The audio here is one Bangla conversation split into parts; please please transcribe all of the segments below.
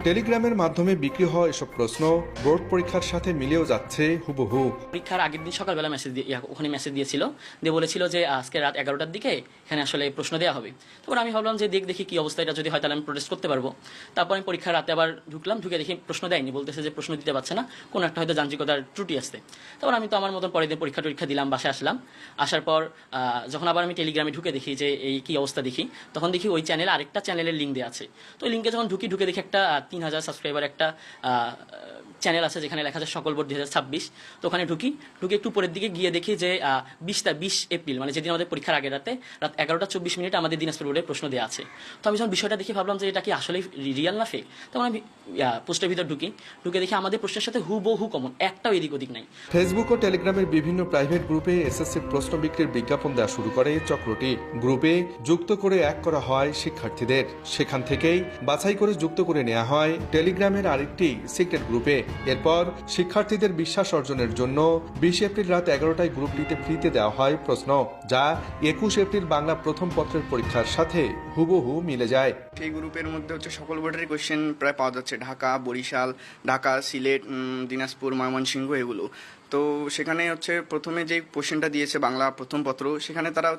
টেলিগ্রামের মাধ্যমে বিক্রি হওয়া এসব প্রশ্ন বোর্ড পরীক্ষার সাথে মিলেও যাচ্ছে হুবহু। পরীক্ষার আগের দিন সকালবেলা ওখানে মেসেজ দিয়েছিল, দিয়ে বলেছিল যে আজকে রাত 11টার দিকে এখানে আসলে প্রশ্ন দেওয়া হবে। তারপর আমি ভাবলাম যে দেখি কি অবস্থা, এটা যদি হয় তাহলে আমি প্রোটেস্ট করতে পারবো। তারপর আমি পরীক্ষার রাতে আবার ঢুকলাম, ঢুকে দেখি প্রশ্ন দেয়নি, বলতেছে যে প্রশ্ন দিতে পারছে না, কোনো একটা হয়তো যান্ত্রিকতার ত্রুটি আসছে। তারপর আমি তো আমার মতন পরের দিন পরীক্ষা দিলাম, বাসায় আসলাম। আসার পর যখন আবার আমি টেলিগ্রামে ঢুকে দেখি যে এই কি অবস্থা দেখি, তখন দেখি ওই চ্যানেলে আরেকটা চ্যানেলের লিঙ্ক দেওয়া আছে। তো ওই লিঙ্কে যখন ঢুকে দেখি একটা 3000 সাবস্ক্রাইবার একটা চ্যানেল আছে যেখানে লেখা আছে সকল বোর্ড 2026। তো ওখানে ঢুকে একটু উপরের দিকে গিয়ে দেখি যে 20 এপ্রিল মানে যেদিন আমাদের পরীক্ষার আগের রাতে রাত 11টা 24 মিনিটে আমাদের দিনাজপুর বোর্ডের প্রশ্ন দেওয়া আছে। তো আমি যখন বিষয়টা দেখে ভাবলাম যে এটা কি আসলে রিয়াল না ফেক। তখন আমি পোস্টের ভিতর ঢুকে দেখি আমাদের প্রশ্নের সাথে হুবহু কমন, একটাও এদিক ওদিক নাই। ফেসবুক ও টেলিগ্রামের বিভিন্ন প্রাইভেট গ্রুপে এসএসসি প্রশ্ন বিক্রির বিজ্ঞাপন দেওয়া শুরু করে চক্রটি। গ্রুপে যুক্ত করে এক করা হয় শিক্ষার্থীদের, সেখান থেকেই বাছাই করে যুক্ত করে নেওয়া হয় টেলিগ্রামের আরেকটি সিক্রেট গ্রুপে। এরপর শিক্ষার্থীদের বিশ্বাস অর্জনের জন্য 20 এপ্রিল রাত 11টায় গ্রুপটিতে ফ্রিতে দেওয়া হয় প্রশ্ন, যা 21 এপ্রিল বাংলা প্রথম পত্রের পরীক্ষার সাথে হুবহু মিলে যায়। সেই গ্রুপের মধ্যে সকল বোর্ডের কোয়েশ্চেন প্রায় পাওয়া যাচ্ছে, ঢাকা, বরিশাল, ঢাকা, সিলেট, দিনাজপুর, ময়মনসিংহ এগুলো। তো সেখানে প্রথমে যে কোয়েশ্চেনটা দিয়েছে বাংলা প্রথম পত্র, সেখানে তারা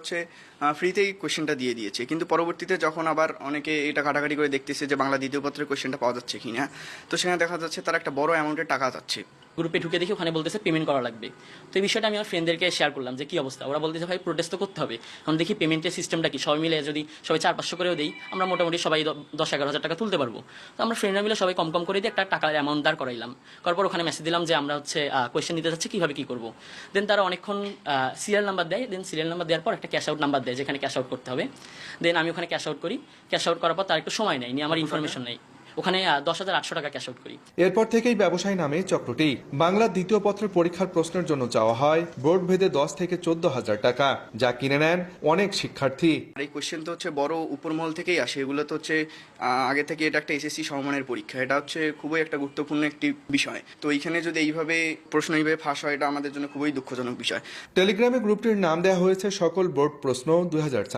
ফ্রিতেই কোয়েশ্চেনটা দিয়ে দিয়েছে। কিন্তু পরবর্তীতে যখন আবার অনেকে এটা ঘাটাঘাটি করে দেখতেছে যে বাংলা দ্বিতীয় পত্রের কোয়েশ্চেনটা পাওয়া যাচ্ছে কিনা, তো সেখানে দেখা যাচ্ছে তারা একটা বড় অ্যামাউন্টের টাকা যাচ্ছে। গ্রুপে ঢুকে দেখি ওখানে বলতেছে পেমেন্ট করা লাগবে। তো এই বিষয়টা আমি আমার ফ্রেন্ডদেরকে শেয়ার করলাম যে কি অবস্থা। ওরা বলতেছে ভাই প্রোটেস্ট তো করতে হবে। এখন দেখি পেমেন্টের সিস্টেমটা কি, সবাই মিলে যদি সবাই 400-500 করেও দিই, আমরা মোটামুটি সবাই 10-11 হাজার টাকা তুলতে পারবো। তো আমরা ফ্রেন্ডরা মিলে সবাই কম করে দিয়ে একটা টাকার অ্যামাউন্ট দাঁড় করাইলাম। পর ওখানে মেসেজ দিলাম যে আমরা কোয়েশ্চেন দিতে যাচ্ছি, কীভাবে কী করবো। দেন তারা অনেকক্ষণ সিরিয়াল নাম্বার দেয়। দেন সিরিয়াল নাম্বার দেওয়ার পর একটা ক্যাশ আউট নাম্বার দেয় যেখানে ক্যাশ আউট করতে হবে। দেন আমি ওখানে ক্যাশ আউট করি। ক্যাশ আউট করার পর তার একটু সময় নেই, আমার ইনফরমেশন নেই, ওখানে 10,800 টাকা ক্যাশ আউট করি। এরপর থেকেই ব্যবসায় নামে চক্রটি। বাংলার দ্বিতীয় পত্রের পরীক্ষার প্রশ্নের জন্য চাওয়া হয় বোর্ড ভেদে 10 থেকে 14,000 টাকা, যা কিনে নেন অনেক শিক্ষার্থী। এই কোয়েশ্চেন তো বড় উপরমহল থেকেই আসে। এগুলো তো আগে থেকে এটা একটা এসএসসি সমমানের পরীক্ষা, এটা খুবই একটা গুরুত্বপূর্ণ একটি বিষয়। তো এইখানে যদি এইভাবে প্রশ্ন এইভাবে ফাঁস হয়, এটা আমাদের জন্য খুবই দুঃখজনক বিষয়। টেলিগ্রামে গ্রুপটির নাম দেওয়া হয়েছে সকল বোর্ড প্রশ্ন 2026।